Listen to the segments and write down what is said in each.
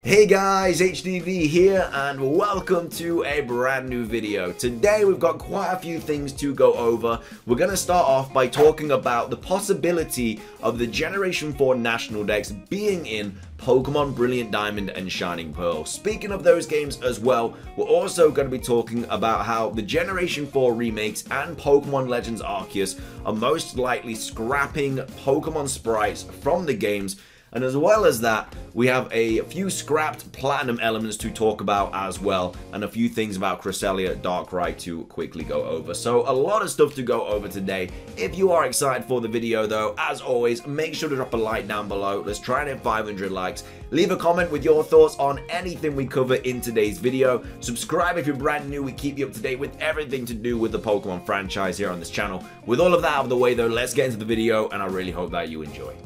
Hey guys, HDvee here and welcome to a brand new video. Today we've got quite a few things to go over. We're going to start off by talking about the possibility of the Generation 4 National Dex being in Pokemon Brilliant Diamond and Shining Pearl. Speaking of those games as well, we're also going to be talking about how the Generation 4 remakes and Pokemon Legends Arceus are most likely scrapping Pokemon sprites from the games. And as well as that, we have a few scrapped Platinum elements to talk about as well, and a few things about Cresselia Darkrai to quickly go over. So a lot of stuff to go over today. If you are excited for the video though, as always, make sure to drop a like down below. Let's try and hit 500 likes. Leave a comment with your thoughts on anything we cover in today's video. Subscribe if you're brand new. We keep you up to date with everything to do with the Pokemon franchise here on this channel. With all of that out of the way though, let's get into the video, and I really hope that you enjoy.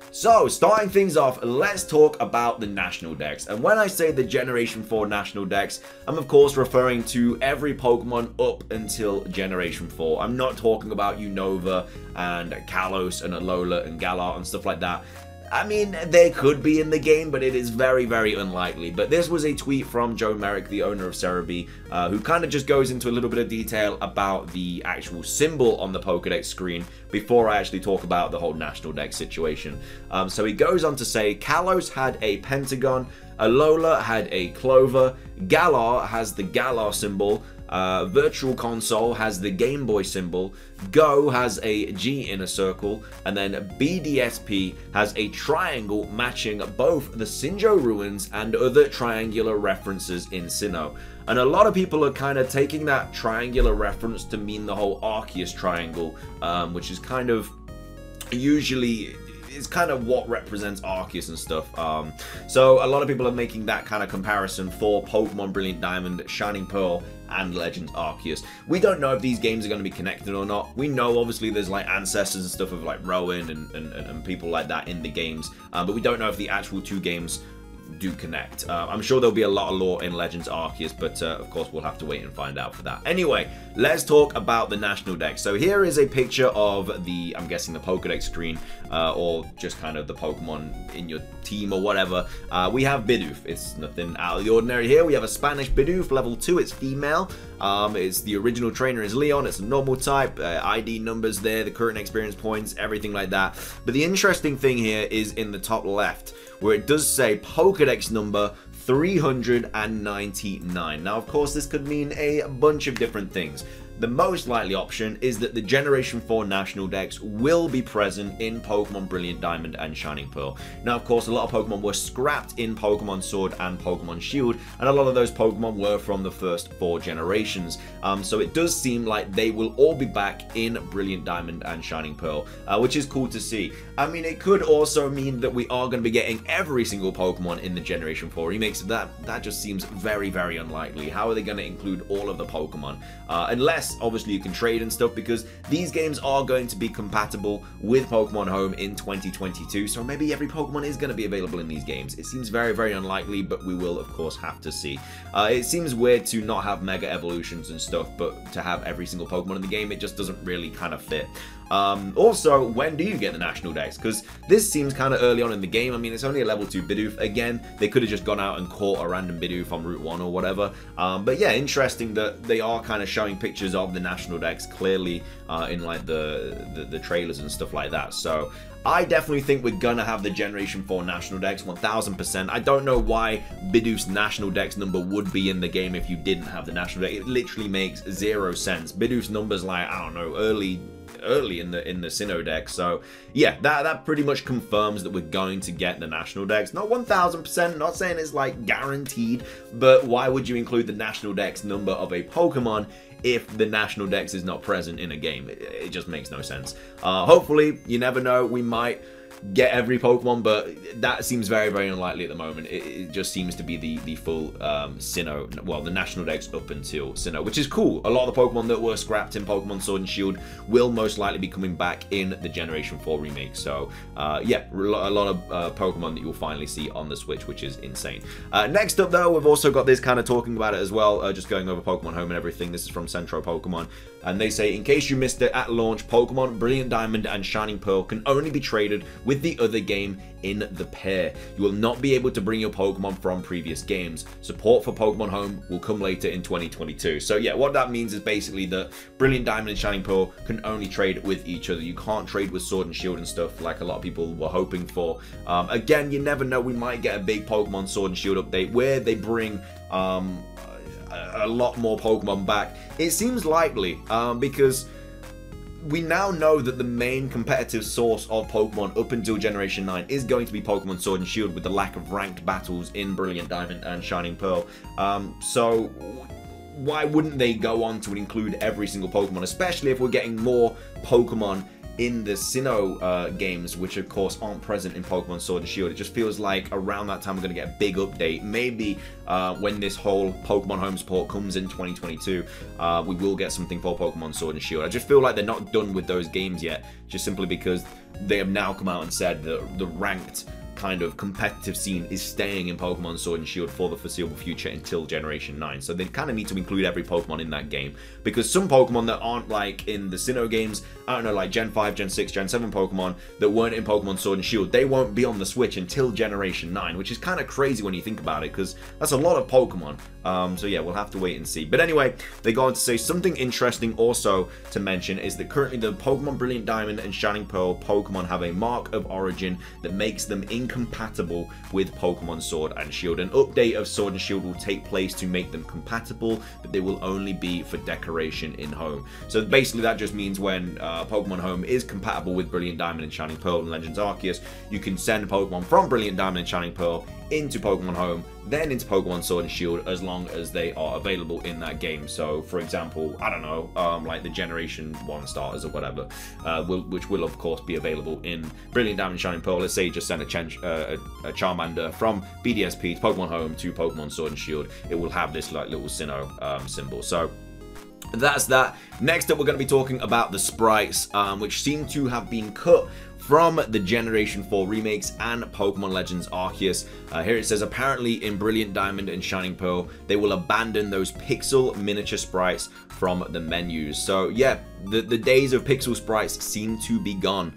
So, starting things off, let's talk about the National Dex. And when I say the Generation 4 National Dex, I'm of course referring to every Pokemon up until Generation 4. I'm not talking about Unova and Kalos and Alola and Galar and stuff like that. I mean, they could be in the game, but it is very, very unlikely. But this was a tweet from Joe Merrick, the owner of HDvee, who kind of just goes into a little bit of detail about the actual symbol on the Pokedex screen before I actually talk about the whole National Dex situation. So he goes on to say, Kalos had a pentagon, Alola had a clover, Galar has the Galar symbol, Virtual Console has the Game Boy symbol, Go has a G in a circle, and then BDSP has a triangle matching both the Sinjoh ruins and other triangular references in Sinnoh. And a lot of people are kind of taking that triangular reference to mean the whole Arceus triangle, which is kind of usually... it's kind of what represents Arceus and stuff. So a lot of people are making that kind of comparison for Pokemon Brilliant Diamond, Shining Pearl, and Legends Arceus. We don't know if these games are going to be connected or not. We know obviously there's like ancestors and stuff of like Rowan and people like that in the games, but we don't know if the actual two games do connect. I'm sure there'll be a lot of lore in Legends Arceus, but of course we'll have to wait and find out for that. Anyway, let's talk about the National Dex. So here is a picture of the, I'm guessing the Pokedex screen, or just kind of the Pokemon in your team or whatever. We have Bidoof. It's nothing out of the ordinary here. We have a Spanish Bidoof, level 2, it's female. It's the original trainer is Leon, it's a normal type, ID numbers there, the current experience points, everything like that. But the interesting thing here is in the top left, where it does say Pokedex number 399. Now, of course, this could mean a bunch of different things. The most likely option is that the Generation 4 National Dex will be present in Pokemon Brilliant Diamond and Shining Pearl. Now, of course, a lot of Pokemon were scrapped in Pokemon Sword and Pokemon Shield, and a lot of those Pokemon were from the first 4 generations. So it does seem like they will all be back in Brilliant Diamond and Shining Pearl, which is cool to see. I mean, it could also mean that we are going to be getting every single Pokemon in the Generation 4 remakes. That just seems very, very unlikely. How are they going to include all of the Pokemon? Unless obviously you can trade and stuff, because these games are going to be compatible with Pokemon Home in 2022, so maybe every Pokemon is going to be available in these games. It seems very, very unlikely, but we will of course have to see. It seems weird to not have Mega Evolutions and stuff, but to have every single Pokemon in the game, it just doesn't really kind of fit. Also, when do you get the National Dex? Because this seems kind of early on in the game. I mean, it's only a level 2 Bidoof. Again, they could have just gone out and caught a random Bidoof on Route 1 or whatever. But yeah, interesting that they are kind of showing pictures of the National Dex clearly in like the trailers and stuff like that. So I definitely think we're gonna have the Generation 4 National Dex 1000%. I don't know why Bidoof's National Dex number would be in the game if you didn't have the National Dex. It literally makes 0 sense. Bidoof's number's like, I don't know, early in the Sinnoh deck. So yeah, that pretty much confirms that we're going to get the National Dex. Not 1000%, not saying it's like guaranteed, but why would you include the National Dex number of a Pokemon if the National Dex is not present in a game? It just makes no sense. Hopefully, you never know, we might get every Pokemon, but that seems very, very unlikely at the moment. It just seems to be the full Sinnoh, well, the National Dex up until Sinnoh, which is cool. A lot of the Pokemon that were scrapped in Pokemon Sword and Shield will most likely be coming back in the Generation 4 remake. So yeah, a lot of Pokemon that you'll finally see on the Switch, which is insane. Next up though, we've also got this kind of talking about it as well, just going over Pokemon Home and everything. This is from Centro Pokemon, and they say, in case you missed it, at launch, Pokemon Brilliant Diamond and Shining Pearl can only be traded with the other game in the pair. You will not be able to bring your Pokemon from previous games. Support for Pokemon Home will come later in 2022. So yeah, what that means is basically that Brilliant Diamond and Shining Pearl can only trade with each other. You can't trade with Sword and Shield and stuff like a lot of people were hoping for. Again, you never know, we might get a big Pokemon Sword and Shield update where they bring a lot more Pokemon back. It seems likely because we now know that the main competitive source of Pokemon up until Generation 9 is going to be Pokemon Sword and Shield with the lack of ranked battles in Brilliant Diamond and Shining Pearl. So why wouldn't they go on to include every single Pokemon, especially if we're getting more Pokemon in the Sinnoh games, which of course aren't present in Pokemon Sword and Shield. It just feels like around that time we're going to get a big update. Maybe when this whole Pokemon Home support comes in 2022, we will get something for Pokemon Sword and Shield. I just feel like they're not done with those games yet, just simply because they have now come out and said that the ranked kind of competitive scene is staying in Pokemon Sword and Shield for the foreseeable future until Generation 9. So they kind of need to include every Pokemon in that game, because some Pokemon that aren't like in the Sinnoh games, I don't know, like Gen 5, Gen 6, Gen 7 Pokemon that weren't in Pokemon Sword and Shield, they won't be on the Switch until Generation 9, which is kind of crazy when you think about it, because that's a lot of Pokemon. So yeah, we'll have to wait and see. But anyway, they go on to say something interesting also to mention is that currently the Pokemon Brilliant Diamond and Shining Pearl Pokemon have a mark of origin that makes them incompatible with Pokemon Sword and Shield. An update of Sword and Shield will take place to make them compatible, but they will only be for decoration in Home. So basically that just means when Pokemon Home is compatible with Brilliant Diamond and Shining Pearl and Legends Arceus, you can send Pokemon from Brilliant Diamond and Shining Pearl into Pokemon Home, then into Pokemon Sword and Shield, as long as they are available in that game. So for example, I don't know, like the Generation 1 starters or whatever, which will of course be available in Brilliant Diamond and Shining Pearl. Let's say you just send a Charmander from BDSP to Pokemon Home to Pokemon Sword and Shield, it will have this like little Sinnoh symbol. So that's that. Next up, we're going to be talking about the sprites, which seem to have been cut from the Generation 4 remakes and Pokemon Legends Arceus. Here it says, apparently in Brilliant Diamond and Shining Pearl, they will abandon those pixel miniature sprites from the menus. So yeah, the days of pixel sprites seem to be gone,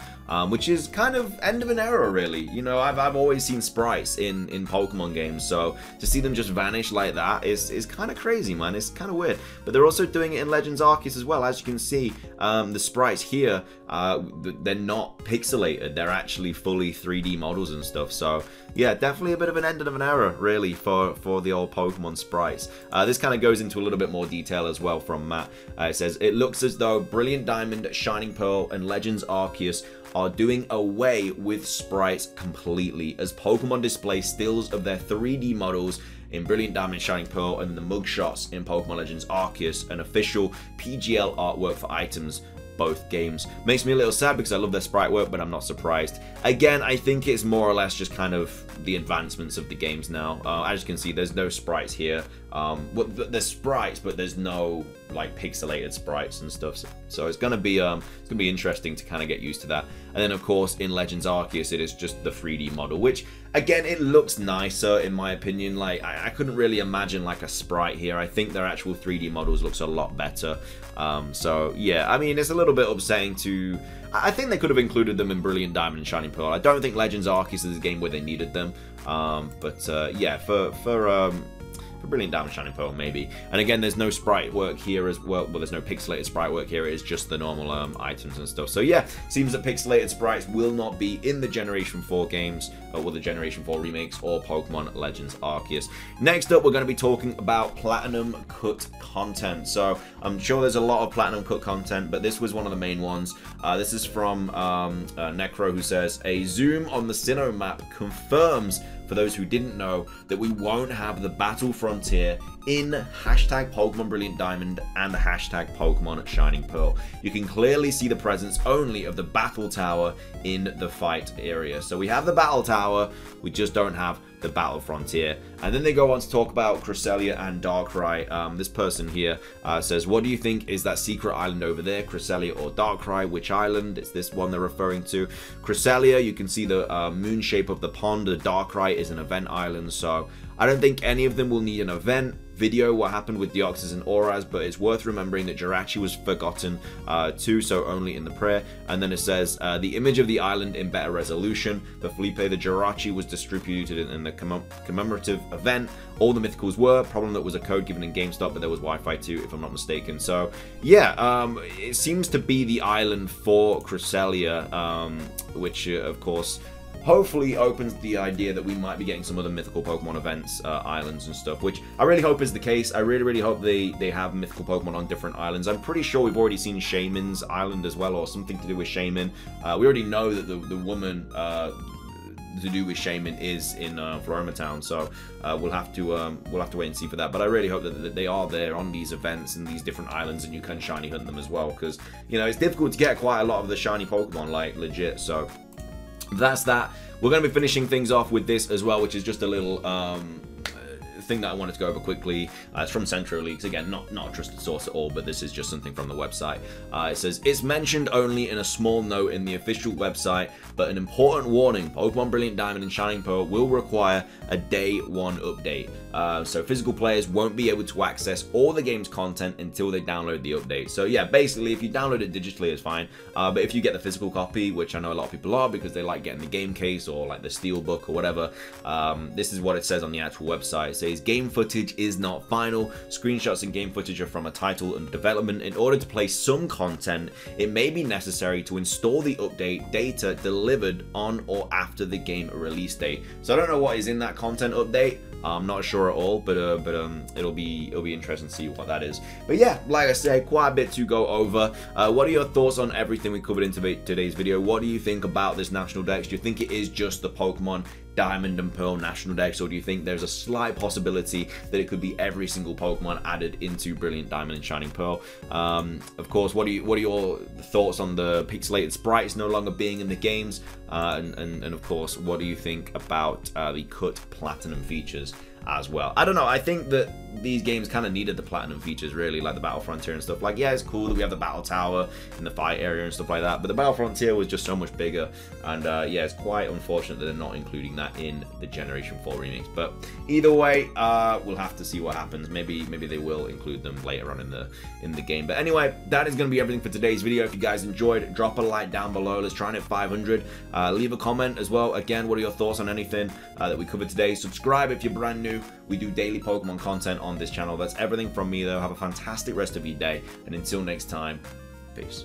which is kind of end of an era, really. You know, I've always seen sprites in Pokemon games, so to see them just vanish like that is kind of crazy, man. It's kind of weird. But they're also doing it in Legends Arceus as well. As you can see, the sprites here, they're not pixelated. They're actually fully 3D models and stuff. So yeah, definitely a bit of an end of an era, really, for the old Pokemon sprites. This kind of goes into a little bit more detail as well from Matt. It says, it looks as though Brilliant Diamond, Shining Pearl, and Legends Arceus are doing away with sprites completely, as Pokemon display stills of their 3D models in Brilliant Diamond, Shining Pearl, and the mugshots in Pokemon Legends Arceus, an official PGL artwork for items both games. Makes me a little sad because I love their sprite work, but I'm not surprised. Again, I think it's more or less just kind of the advancements of the games now. As you can see, there's no sprites here. Well, there's sprites, but there's no like pixelated sprites and stuff. So it's gonna be interesting to kind of get used to that. And then of course in Legends Arceus, it is just the 3D model, which again, it looks nicer in my opinion. Like I couldn't really imagine like a sprite here. I think their actual 3D models looks a lot better. So yeah, I mean, it's a little bit upsetting to. I think they could have included them in Brilliant Diamond and Shining Pearl. I don't think Legends Arceus is a game where they needed them. Yeah, for Brilliant Diamond, Shining Pearl, maybe. And again, there's no sprite work here as well. Well, there's no pixelated sprite work here. It is just the normal items and stuff. So yeah, seems that pixelated sprites will not be in the Generation 4 games, or the Generation 4 remakes, or Pokemon Legends Arceus. Next up, we're going to be talking about Platinum Cut content. So I'm sure there's a lot of Platinum Cut content, but this was one of the main ones. This is from Necro, who says, a zoom on the Sinnoh map confirms, for those who didn't know, that we won't have the Battle Frontier in hashtag Pokemon Brilliant Diamond and hashtag Pokemon Shining Pearl. You can clearly see the presence only of the Battle Tower in the fight area. So we have the Battle Tower, we just don't have the Battle Frontier. And then they go on to talk about Cresselia and Darkrai. This person here says, what do you think is that secret island over there, Cresselia or Darkrai? Which island? It's this one they're referring to. Cresselia, you can see the moon shape of the pond. The Darkrai is an event island, so I don't think any of them will need an event. video what happened with Deoxys and Auras, but it's worth remembering that Jirachi was forgotten too, so only in the prayer. And then it says, the image of the island in better resolution. For Felipe, the Jirachi was distributed in the commemorative event. All the mythicals were. Problem that was a code given in GameStop, but there was Wi-Fi too, if I'm not mistaken. So, yeah, it seems to be the island for Cresselia, which, of course, hopefully opens the idea that we might be getting some other mythical Pokemon events, islands and stuff, which I really hope is the case. I really hope they have mythical Pokemon on different islands. I'm pretty sure we've already seen Shaman's Island as well, or something to do with Shaman. We already know that the woman to do with Shaman is in Florima Town, so we'll have to wait and see for that. But I really hope that they are there on these events and these different islands, and you can shiny hunt them as well, because you know it's difficult to get quite a lot of the shiny Pokemon, like legit. So that's that. We're going to be finishing things off with this as well, which is just a little thing that I wanted to go over quickly. It's from Central Leaks. Again, not a trusted source at all, but this is just something from the website. It says, it's mentioned only in a small note in the official website, but an important warning, Pokemon Brilliant Diamond and Shining Pearl will require a day 1 update. So physical players won't be able to access all the game's content until they download the update. So yeah, basically if you download it digitally, it's fine. But if you get the physical copy, which I know a lot of people are because they like getting the game case or like the steel book or whatever, this is what it says on the actual website. It says, game footage is not final. Screenshots and game footage are from a title and development. In order to play some content, it may be necessary to install the update data delivered on or after the game release date. So I don't know what is in that content update. I'm not sure at all, but it'll be interesting to see what that is. But yeah, like I said, quite a bit to go over. What are your thoughts on everything we covered in today's video? What do you think about this National Dex? Do you think it is just the Pokemon Diamond and Pearl National Dex, or do you think there's a slight possibility that it could be every single Pokemon added into Brilliant Diamond and Shining Pearl? Of course, what are your thoughts on the pixelated sprites no longer being in the games? And of course, what do you think about the cut platinum features as well? I don't know, I think that these games kind of needed the platinum features, really, like the Battle Frontier and stuff. Like, yeah, it's cool that we have the Battle Tower and the fight area and stuff like that, but the Battle Frontier was just so much bigger, and yeah, it's quite unfortunate that they're not including that in the Generation 4 remakes. But either way, we'll have to see what happens. Maybe they will include them later on in the game. But anyway, that is going to be everything for today's video. If you guys enjoyed, drop a like down below. Let's try and hit 500. Leave a comment as well. Again, what are your thoughts on anything that we covered today? Subscribe if you're brand new. We do daily Pokemon content on this channel. That's everything from me, though. Have a fantastic rest of your day, and until next time, peace.